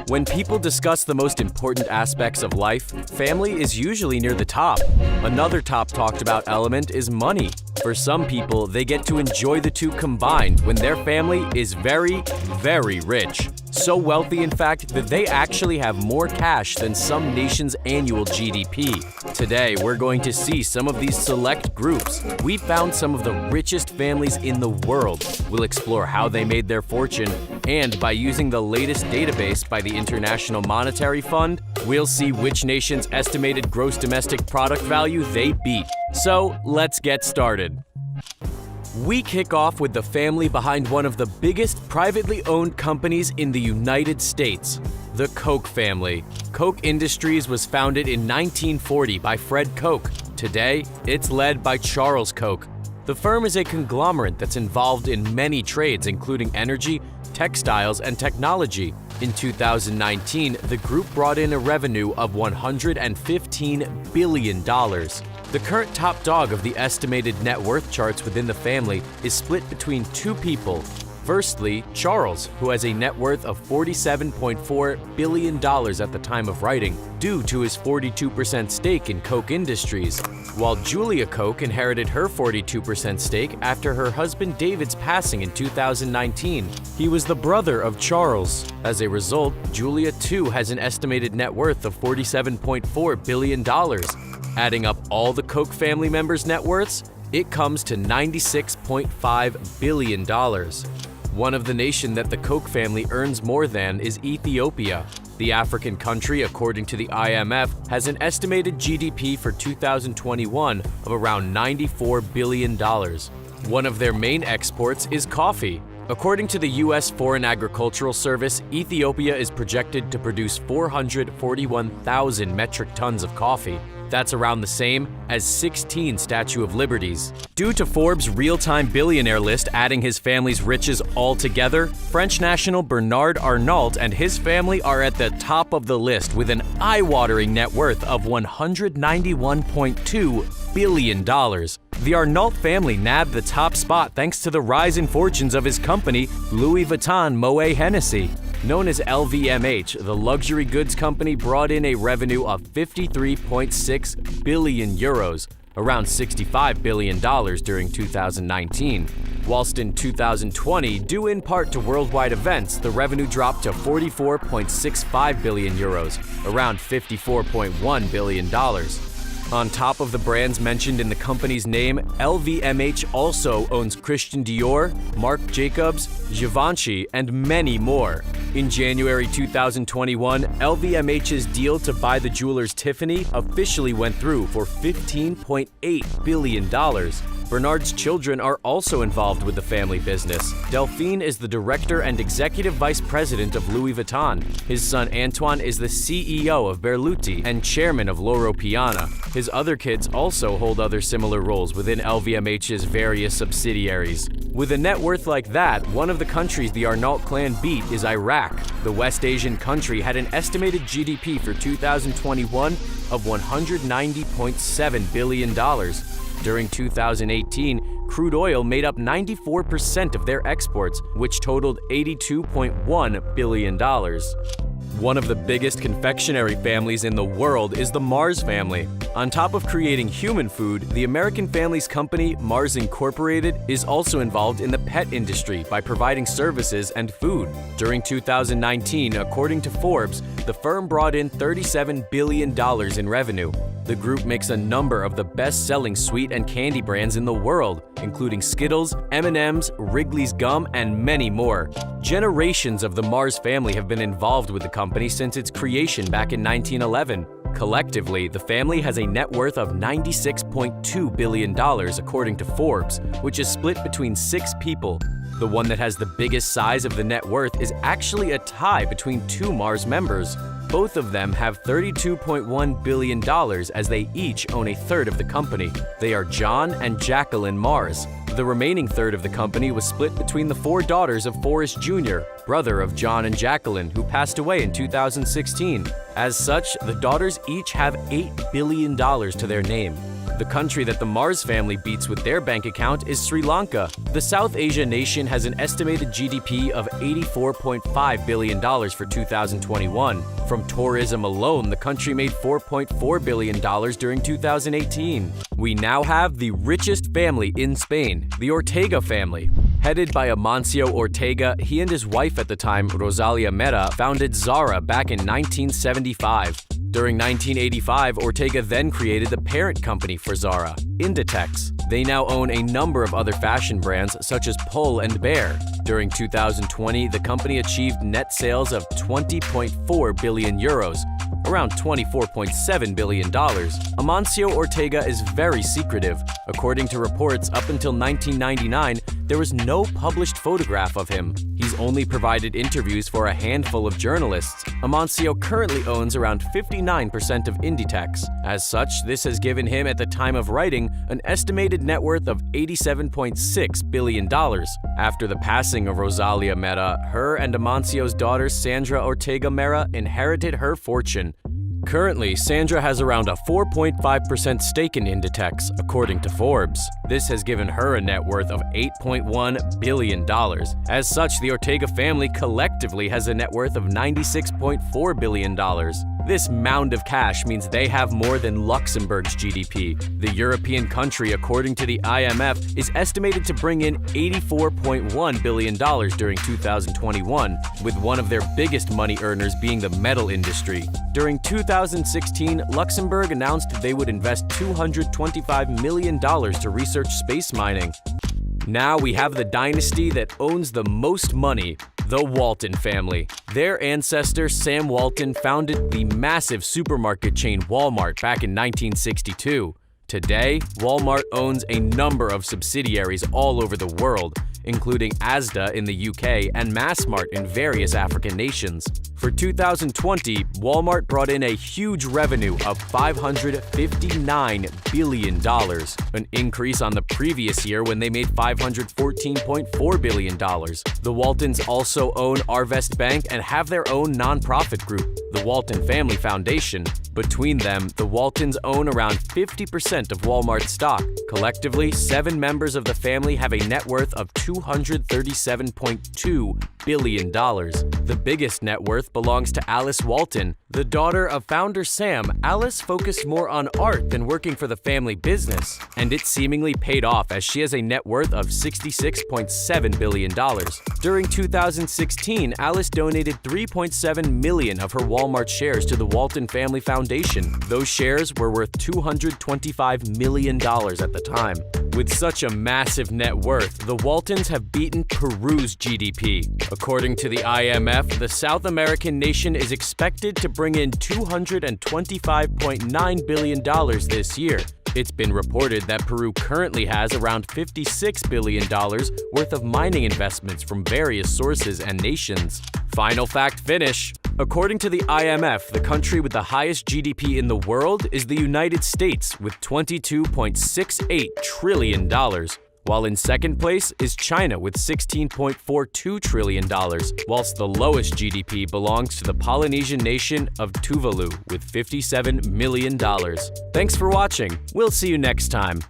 When people discuss the most important aspects of life, family is usually near the top. Another top talked about element is money. For some people, they get to enjoy the two combined when their family is very, very rich. So wealthy, in fact, that they actually have more cash than some nations' annual GDP. Today, we're going to see some of these select groups. We found some of the richest families in the world. We'll explore how they made their fortune, and by using the latest database by the International Monetary Fund, we'll see which nation's estimated gross domestic product value they beat. So, let's get started. We kick off with the family behind one of the biggest privately owned companies in the United States, the Koch family. Koch Industries was founded in 1940 by Fred Koch. Today, it's led by Charles Koch. The firm is a conglomerate that's involved in many trades, including energy, textiles, and technology. In 2019, the group brought in a revenue of $115 billion. The current top dog of the estimated net worth charts within the family is split between two people. Firstly, Charles, who has a net worth of $47.4 billion at the time of writing, due to his 42% stake in Koch Industries, while Julia Koch inherited her 42% stake after her husband David's passing in 2019. He was the brother of Charles. As a result, Julia too has an estimated net worth of $47.4 billion. Adding up all the Koch family members' net worths, it comes to $96.5 billion. One of the nations that the Koch family earns more than is Ethiopia. The African country, according to the IMF, has an estimated GDP for 2021 of around $94 billion. One of their main exports is coffee. According to the U.S. Foreign Agricultural Service, Ethiopia is projected to produce 441,000 metric tons of coffee. That's around the same as 16 Statue of Liberties. Due to Forbes' real-time billionaire list adding his family's riches all together, French national Bernard Arnault and his family are at the top of the list with an eye-watering net worth of $191.2 billion. The Arnault family nabbed the top spot thanks to the rise in fortunes of his company, Louis Vuitton Moet Hennessy. Known as LVMH, the luxury goods company brought in a revenue of 53.6 billion euros, around $65 billion during 2019. Whilst in 2020, due in part to worldwide events, the revenue dropped to 44.65 billion euros, around $54.1 billion. On top of the brands mentioned in the company's name, LVMH also owns Christian Dior, Marc Jacobs, Givenchy, and many more. In January 2021, LVMH's deal to buy the jewelers Tiffany officially went through for $15.8 billion. Bernard's children are also involved with the family business. Delphine is the director and executive vice president of Louis Vuitton. His son Antoine is the CEO of Berluti and chairman of Loro Piana. His other kids also hold other similar roles within LVMH's various subsidiaries. With a net worth like that, one of the countries the Arnault clan beat is Iraq. The West Asian country had an estimated GDP for 2021 of $190.7 billion. During 2018, crude oil made up 94% of their exports, which totaled $82.1 billion. One of the biggest confectionery families in the world is the Mars family. On top of creating human food, the American family's company, Mars Incorporated, is also involved in the pet industry by providing services and food. During 2019, according to Forbes, the firm brought in $37 billion in revenue. The group makes a number of the best-selling sweet and candy brands in the world, including Skittles, M&M's, Wrigley's Gum, and many more. Generations of the Mars family have been involved with the company since its creation back in 1911. Collectively, the family has a net worth of $96.2 billion according to Forbes, which is split between 6 people. The one that has the biggest size of the net worth is actually a tie between 2 Mars members. Both of them have $32.1 billion as they each own a third of the company. They are John and Jacqueline Mars. The remaining third of the company was split between the 4 daughters of Forrest Jr., brother of John and Jacqueline, who passed away in 2016. As such, the daughters each have $8 billion to their name. The country that the Mars family beats with their bank account is Sri Lanka. The South Asia nation has an estimated GDP of $84.5 billion for 2021. From tourism alone, the country made $4.4 billion during 2018. We now have the richest family in Spain, the Ortega family. Headed by Amancio Ortega, he and his wife at the time, Rosalia Mera, founded Zara back in 1975. During 1985, Ortega then created the parent company for Zara, Inditex. They now own a number of other fashion brands such as Pull and Bear. During 2020, the company achieved net sales of 20.4 billion euros, around $24.7 billion. Amancio Ortega is very secretive. According to reports, up until 1999, there was no published photograph of him. He's only provided interviews for a handful of journalists. Amancio currently owns around 59% of Inditex. As such, this has given him, at the time of writing, an estimated net worth of $87.6 billion. After the passing of Rosalia Mera, her and Amancio's daughter Sandra Ortega Mera inherited her fortune. Currently, Sandra has around a 4.5% stake in Inditex, according to Forbes. This has given her a net worth of $8.1 billion. As such, the Ortega family collectively has a net worth of $96.4 billion. This mound of cash means they have more than Luxembourg's GDP. The European country, according to the IMF, is estimated to bring in $84.1 billion during 2021, with one of their biggest money earners being the metal industry. During 2016, Luxembourg announced they would invest $225 million to research space mining. Now we have the dynasty that owns the most money, the Walton family. Their ancestor, Sam Walton, founded the massive supermarket chain Walmart back in 1962. Today, Walmart owns a number of subsidiaries all over the world, including Asda in the UK and Massmart in various African nations. For 2020, Walmart brought in a huge revenue of $559 billion, an increase on the previous year when they made $514.4 billion. The Waltons also own Arvest Bank and have their own nonprofit group, the Walton Family Foundation. Between them, the Waltons own around 50% of Walmart stock. Collectively, 7 members of the family have a net worth of $237.2 billion. The biggest net worth belongs to Alice Walton. The daughter of founder Sam, Alice focused more on art than working for the family business, and it seemingly paid off as she has a net worth of $66.7 billion. During 2016, Alice donated 3.7 million of her Walmart shares to the Walton Family Foundation. Those shares were worth $225 million at the time. With such a massive net worth, the Waltons have beaten Peru's GDP. According to the IMF, the South American nation is expected to bring in $225.9 billion this year. It's been reported that Peru currently has around $56 billion worth of mining investments from various sources and nations. Final fact finish. According to the IMF, the country with the highest GDP in the world is the United States with $22.68 trillion, while in second place is China with $16.42 trillion, whilst the lowest GDP belongs to the Polynesian nation of Tuvalu with $57 million. Thanks for watching. We'll see you next time.